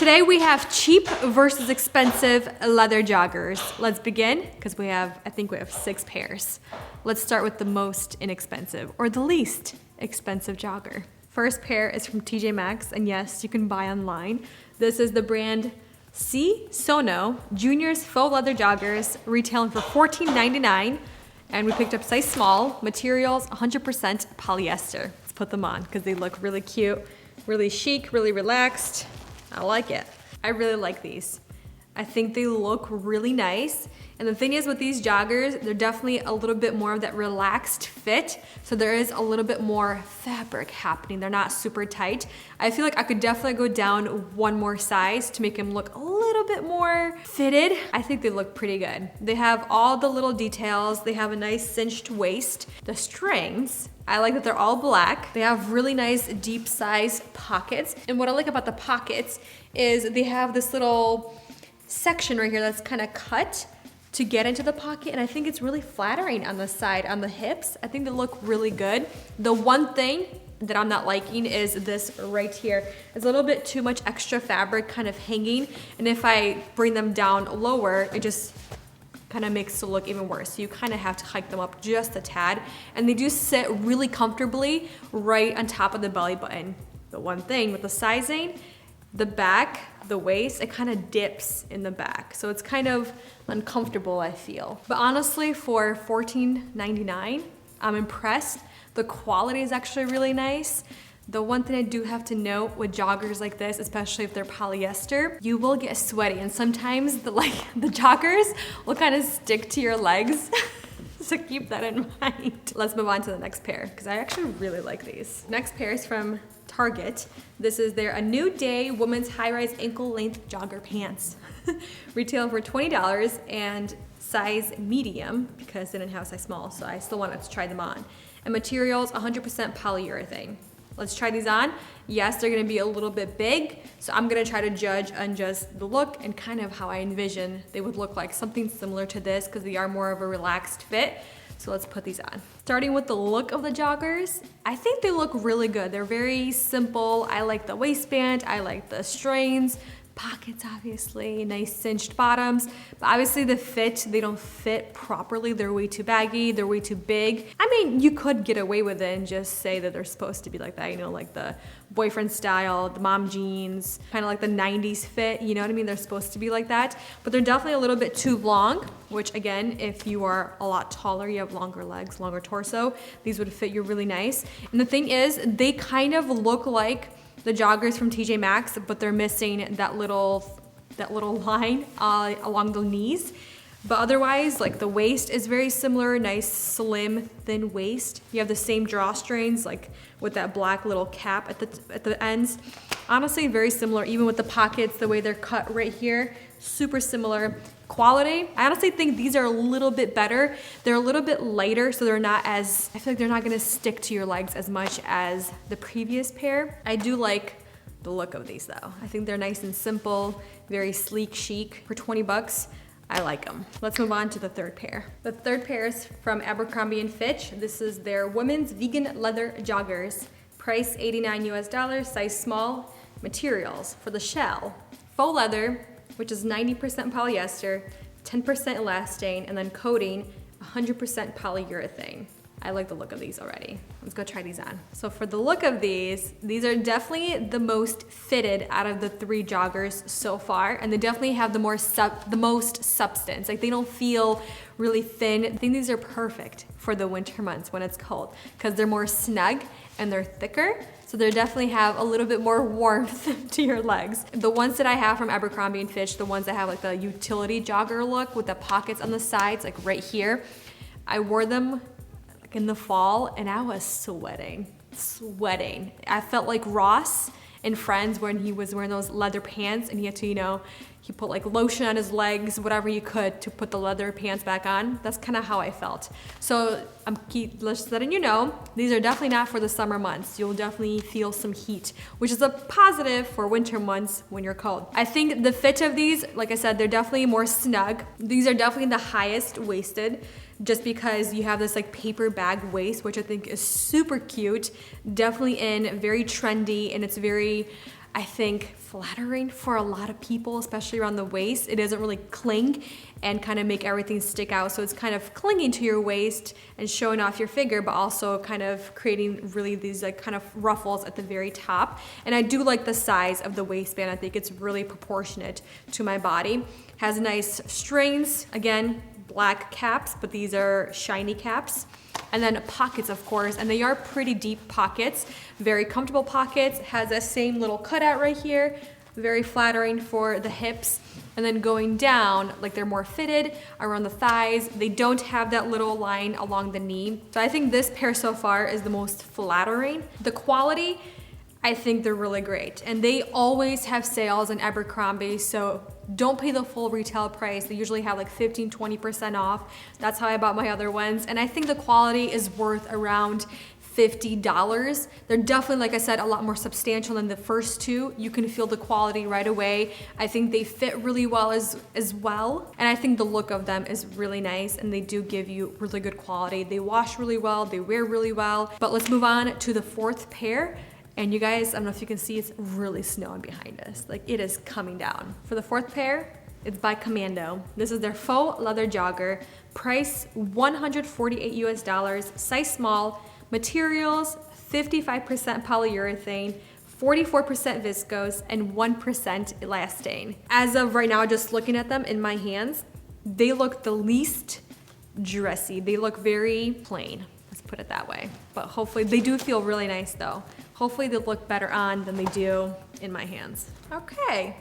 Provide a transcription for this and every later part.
today we have cheap versus expensive leather joggers. Let's begin, because I think we have 6 pairs. Let's start with the most inexpensive, or the least expensive jogger. First pair is from TJ Maxx, and yes, you can buy online. This is the brand C Sono Junior's faux leather joggers, retailing for $14.99, and we picked up size small. Materials 100% polyester. Let's put them on because they look really cute, really chic, really relaxed. I like it. I really like these. I think they look really nice. And the thing is with these joggers, they're definitely a little bit more of that relaxed fit. So there is a little bit more fabric happening. They're not super tight. I feel like I could definitely go down one more size to make them look a little bit more fitted. I think they look pretty good. They have all the little details. They have a nice cinched waist. The strings, I like that they're all black. They have really nice deep sized pockets. And what I like about the pockets is they have this little section right here that's kind of cut to get into the pocket, and I think it's really flattering on the side, on the hips. I think they look really good. The one thing that I'm not liking is this right here. It's a little bit too much extra fabric kind of hanging, and if I bring them down lower, it just kind of makes it look even worse. So you kind of have to hike them up just a tad, and they do sit really comfortably right on top of the belly button. The one thing with the sizing, the back, the waist, it kind of dips in the back. So it's kind of uncomfortable, I feel. But honestly, for $14.99, I'm impressed. The quality is actually really nice. The one thing I do have to note with joggers like this, especially if they're polyester, you will get sweaty, and sometimes the joggers will kind of stick to your legs. So keep that in mind. Let's move on to the next pair, because I actually really like these. Next pair is from Target. This is A New Day women's high-rise ankle-length jogger pants. Retail for $20 and size medium, because they didn't have size small, so I still wanted to try them on. And materials 100% polyurethane. Let's try these on. Yes, they're gonna be a little bit big, so I'm gonna try to judge on just the look and kind of how I envision they would look like. Something similar to this, because they are more of a relaxed fit. So let's put these on. Starting with the look of the joggers, I think they look really good. They're very simple. I like the waistband, I like the strings, pockets obviously, nice cinched bottoms, but obviously the fit, they don't fit properly. They're way too baggy, they're way too big. I mean, you could get away with it and just say that they're supposed to be like that, you know, like the boyfriend style, the mom jeans, kind of like the 90s fit, you know what I mean? They're supposed to be like that, but they're definitely a little bit too long, which again, if you are a lot taller, you have longer legs, longer torso, these would fit you really nice. And the thing is, they kind of look like the joggers from TJ Maxx, but they're missing that little line along the knees. But otherwise, like the waist is very similar, nice, slim, thin waist. You have the same drawstrings, like with that black little cap at the ends. Honestly, very similar, even with the pockets, the way they're cut right here, super similar. Quality, I honestly think these are a little bit better. They're a little bit lighter, so they're not as, I feel like they're not gonna stick to your legs as much as the previous pair. I do like the look of these though. I think they're nice and simple, very sleek, chic. For 20 bucks, I like them. Let's move on to the third pair. The third pair is from Abercrombie & Fitch. This is their women's vegan leather joggers. Price $89 US, size small. Materials for the shell, faux leather, which is 90% polyester, 10% elastane, and then coating 100% polyurethane. I like the look of these already. Let's go try these on. So for the look of these are definitely the most fitted out of the 3 joggers so far, and they definitely have the most substance. Like they don't feel really thin. I think these are perfect for the winter months when it's cold, because they're more snug and they're thicker. So they definitely have a little bit more warmth to your legs. The ones that I have from Abercrombie & Fitch, the ones that have like the utility jogger look with the pockets on the sides, like right here, I wore them like in the fall and I was sweating. I felt like Ross in Friends when he was wearing those leather pants and he had to, you know, he put like lotion on his legs, whatever you could to put the leather pants back on. That's kind of how I felt. So I'm just letting you know, these are definitely not for the summer months. You'll definitely feel some heat, which is a positive for winter months when you're cold. I think the fit of these, like I said, they're definitely more snug. These are definitely the highest waisted, just because you have this like paper bag waist, which I think is super cute, definitely in very trendy, and it's very, I think, flattering for a lot of people, especially around the waist. It doesn't really cling and kind of make everything stick out. So it's kind of clinging to your waist and showing off your figure, but also kind of creating really these like kind of ruffles at the very top. And I do like the size of the waistband. I think it's really proportionate to my body. Has nice strings, again, black caps, but these are shiny caps. And then pockets, of course, and they are pretty deep pockets, very comfortable pockets. Has that same little cutout right here, very flattering for the hips. And then going down, like they're more fitted around the thighs. They don't have that little line along the knee. So I think this pair so far is the most flattering. The quality, I think they're really great. And they always have sales in Abercrombie, so don't pay the full retail price. They usually have like 15, 20% off. That's how I bought my other ones. And I think the quality is worth around $50. They're definitely, like I said, a lot more substantial than the first two. You can feel the quality right away. I think they fit really well as well. And I think the look of them is really nice, and they do give you really good quality. They wash really well, they wear really well. But let's move on to the fourth pair. And you guys, I don't know if you can see, it's really snowing behind us. Like, it is coming down. For the fourth pair, it's by Commando. This is their faux leather jogger. Price $148 US, size small. Materials, 55% polyurethane, 44% viscose, and 1% elastane. As of right now, just looking at them in my hands, they look the least dressy. They look very plain. Let's put it that way. But hopefully, they do feel really nice though. Hopefully they look better on than they do in my hands. Okay,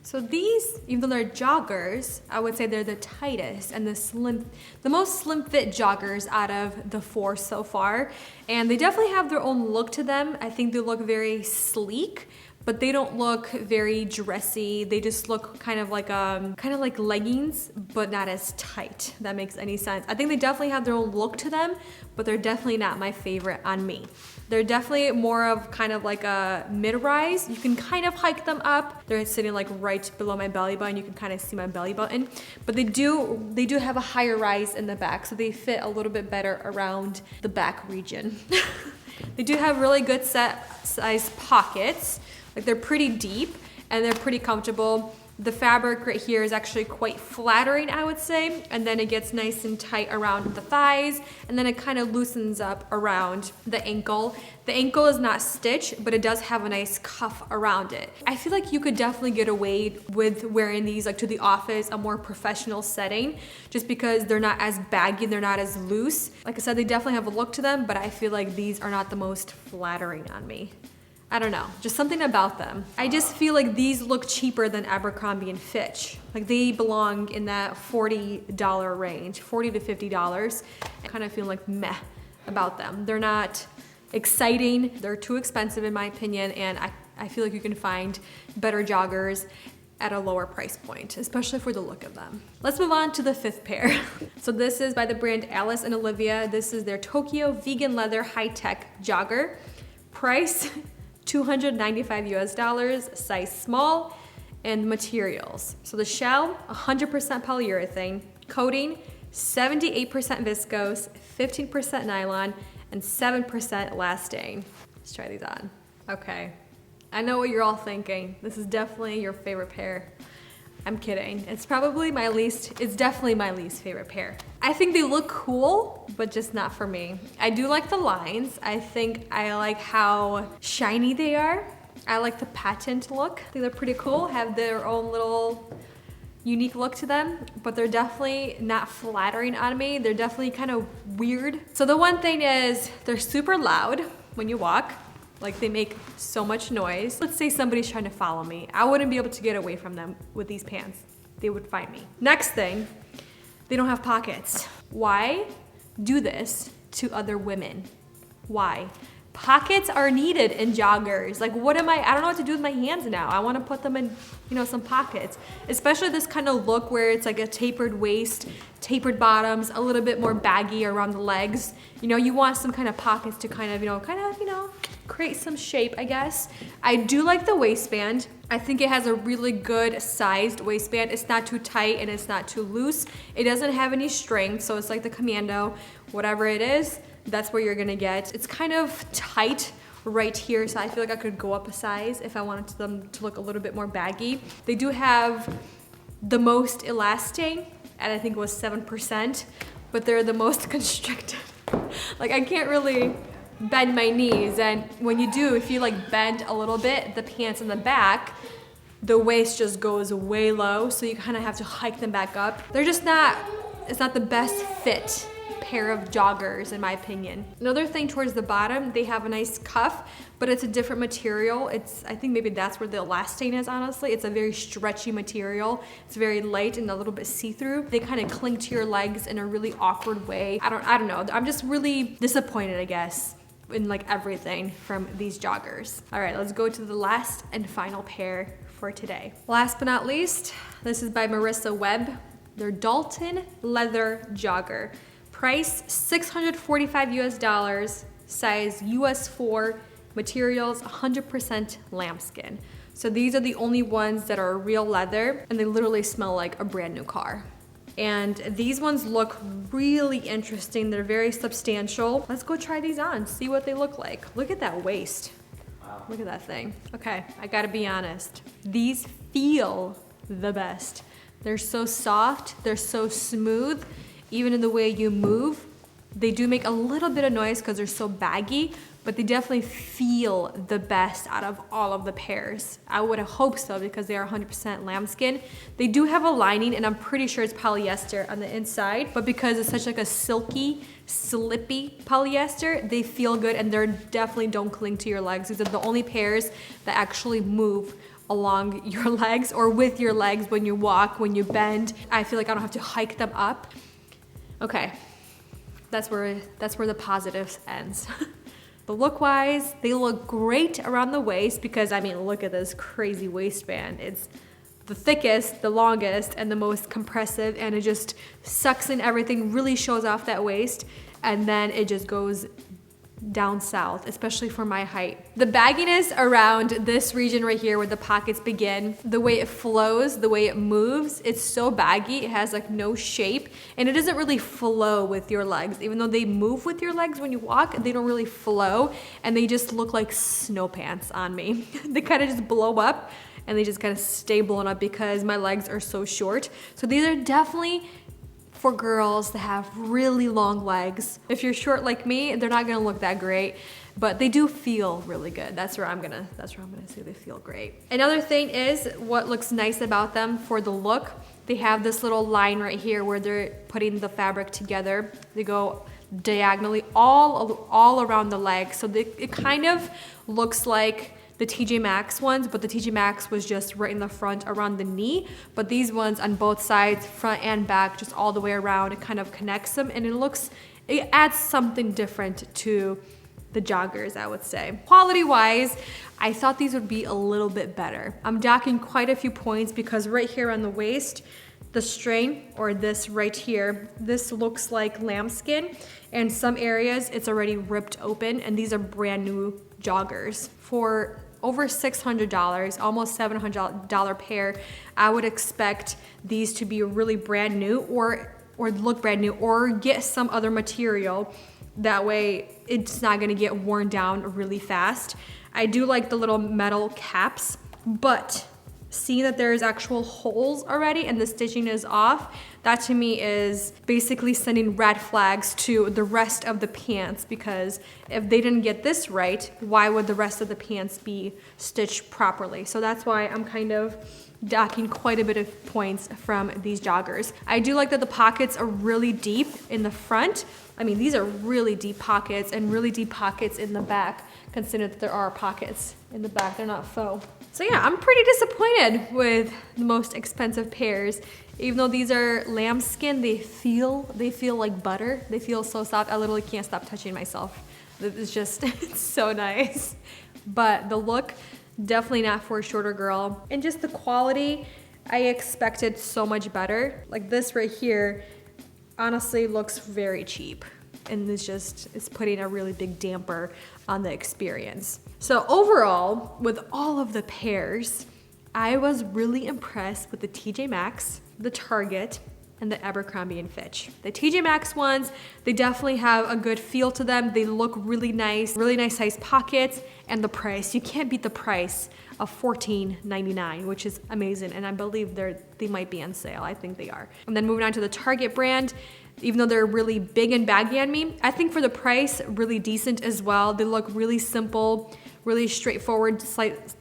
so these, even though they're joggers, I would say they're the tightest and the most slim fit joggers out of the four so far. And they definitely have their own look to them. I think they look very sleek, but they don't look very dressy. They just look kind of like leggings, but not as tight. If that makes any sense. I think they definitely have their own look to them, but they're definitely not my favorite on me. They're definitely more of kind of like a mid-rise. You can kind of hike them up. They're sitting like right below my belly button. You can kind of see my belly button, but they do have a higher rise in the back, so they fit a little bit better around the back region. They do have really good set size pockets. Like, they're pretty deep and they're pretty comfortable. The fabric right here is actually quite flattering, I would say. And then it gets nice and tight around the thighs, and then it kind of loosens up around the ankle. The ankle is not stitched, but it does have a nice cuff around it. I feel like you could definitely get away with wearing these like to the office, a more professional setting, just because they're not as baggy, they're not as loose. Like I said, they definitely have a look to them, but I feel like these are not the most flattering on me. I don't know, just something about them. I just feel like these look cheaper than Abercrombie and Fitch. Like, they belong in that $40 range, $40 to $50. I kind of feel like meh about them. They're not exciting, they're too expensive in my opinion, and I feel like you can find better joggers at a lower price point, especially for the look of them. Let's move on to the fifth pair. So this is by the brand Alice and Olivia. This is their Tokyo vegan leather high-tech jogger. Price $295 US, size small, and materials. So the shell, 100% polyurethane, coating, 78% viscose, 15% nylon, and 7% elastane. Let's try these on. Okay, I know what you're all thinking. This is definitely your favorite pair. I'm kidding. It's definitely my least favorite pair. I think they look cool, but just not for me. I do like the lines. I think I like how shiny they are. I like the patent look. I think they're pretty cool, have their own little unique look to them, but they're definitely not flattering on me. They're definitely kind of weird. So the one thing is, they're super loud when you walk. Like, they make so much noise. Let's say somebody's trying to follow me. I wouldn't be able to get away from them with these pants. They would find me. Next thing, they don't have pockets. Why do this to other women? Why? Pockets are needed in joggers. Like, I don't know what to do with my hands now. I want to put them in, some pockets. Especially this kind of look where it's like a tapered waist, tapered bottoms, a little bit more baggy around the legs. You want some kind of pockets to kind of create some shape, I guess. I do like the waistband. I think it has a really good sized waistband. It's not too tight and it's not too loose. It doesn't have any string, so it's like the Commando. Whatever it is, that's what you're gonna get. It's kind of tight right here, so I feel like I could go up a size if I wanted them to look a little bit more baggy. They do have the most elastane, and I think it was 7%, but they're the most constricted. Like I can't really bend my knees, and when you do, if you like bend a little bit, the pants in the back, the waist just goes way low, so you kind of have to hike them back up. They're just not, it's not the best fit pair of joggers in my opinion. Another thing towards the bottom, they have a nice cuff, but it's a different material. I think maybe that's where the elastane is, honestly. It's a very stretchy material. It's very light and a little bit see-through. They kind of cling to your legs in a really awkward way. I don't know. I'm just really disappointed, I guess, in like everything from these joggers. All right, let's go to the last and final pair for today. Last but not least, this is by Marissa Webb. They're Dalton leather jogger. Price $645 US, size US 4, materials 100% lambskin. So these are the only ones that are real leather, and they literally smell like a brand new car. And these ones look really interesting. They're very substantial. Let's go try these on, see what they look like. Look at that waist. Wow. Look at that thing. Okay, I gotta be honest. These feel the best. They're so soft, they're so smooth. Even in the way you move, they do make a little bit of noise because they're so baggy, but they definitely feel the best out of all of the pairs. I would hope so because they are 100% lambskin. They do have a lining, and I'm pretty sure it's polyester on the inside, but because it's such like a silky, slippy polyester, they feel good, and they definitely don't cling to your legs. These are the only pairs that actually move along your legs or with your legs when you walk, when you bend. I feel like I don't have to hike them up. Okay, that's where the positives ends. But look-wise, they look great around the waist because, I mean, look at this crazy waistband. It's the thickest, the longest, and the most compressive, and it just sucks in everything, really shows off that waist, and then it just goes down south, especially for my height. The bagginess around this region right here where the pockets begin, the way it flows, the way it moves, it's so baggy. It has like no shape, and it doesn't really flow with your legs. Even though they move with your legs when you walk, they don't really flow, and they just look like snow pants on me. They kind of just blow up, and they just kind of stay blown up because my legs are so short. So these are definitely for girls that have really long legs. If you're short like me, they're not gonna look that great, but they do feel really good. That's where I'm gonna say they feel great. Another thing is what looks nice about them for the look. They have this little line right here where they're putting the fabric together. They go diagonally all around the leg, so it kind of looks like the TJ Maxx ones, but the TJ Maxx was just right in the front around the knee. But these ones on both sides, front and back, just all the way around, it kind of connects them, and it adds something different to the joggers, I would say. Quality-wise, I thought these would be a little bit better. I'm docking quite a few points because right here on the waist, the strain, or this right here, this looks like lambskin, and some areas it's already ripped open, and these are brand new joggers. For over $600, almost $700 pair, I would expect these to be really brand new or look brand new, or get some other material. That way it's not gonna get worn down really fast. I do like the little metal caps, but seeing that there's actual holes already and the stitching is off, that to me is basically sending red flags to the rest of the pants, because if they didn't get this right, why would the rest of the pants be stitched properly? So that's why I'm kind of docking quite a bit of points from these joggers. I do like that the pockets are really deep in the front. I mean, these are really deep pockets, and really deep pockets in the back, considering that there are pockets in the back, they're not faux. So yeah, I'm pretty disappointed with the most expensive pairs. Even though these are lambskin, they feel like butter. They feel so soft, I literally can't stop touching myself. It's just, it's so nice. But the look, definitely not for a shorter girl. And just the quality, I expected so much better. Like this right here, honestly looks very cheap. And it's putting a really big damper on the experience. So overall, with all of the pairs, I was really impressed with the TJ Maxx, the Target, and the Abercrombie & Fitch. The TJ Maxx ones, they definitely have a good feel to them. They look really nice size pockets, and the price. You can't beat the price of $14.99, which is amazing, and I believe they might be on sale. I think they are. And then moving on to the Target brand, even though they're really big and baggy on me, I think for the price, really decent as well. They look really simple, really straightforward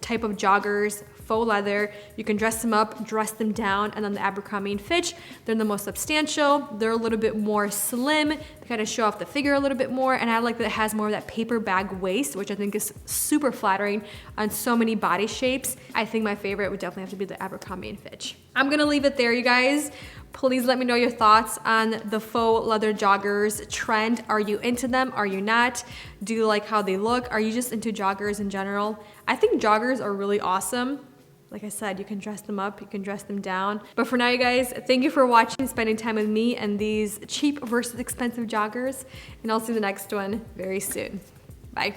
type of joggers, faux leather. You can dress them up, dress them down, and then the Abercrombie & Fitch, they're the most substantial. They're a little bit more slim. They kind of show off the figure a little bit more, and I like that it has more of that paper bag waist, which I think is super flattering on so many body shapes. I think my favorite would definitely have to be the Abercrombie & Fitch. I'm gonna leave it there, you guys. Please let me know your thoughts on the faux leather joggers trend. Are you into them? Are you not? Do you like how they look? Are you just into joggers in general? I think joggers are really awesome. Like I said, you can dress them up, you can dress them down. But for now, you guys, thank you for watching, spending time with me and these cheap versus expensive joggers. And I'll see you in the next one very soon. Bye.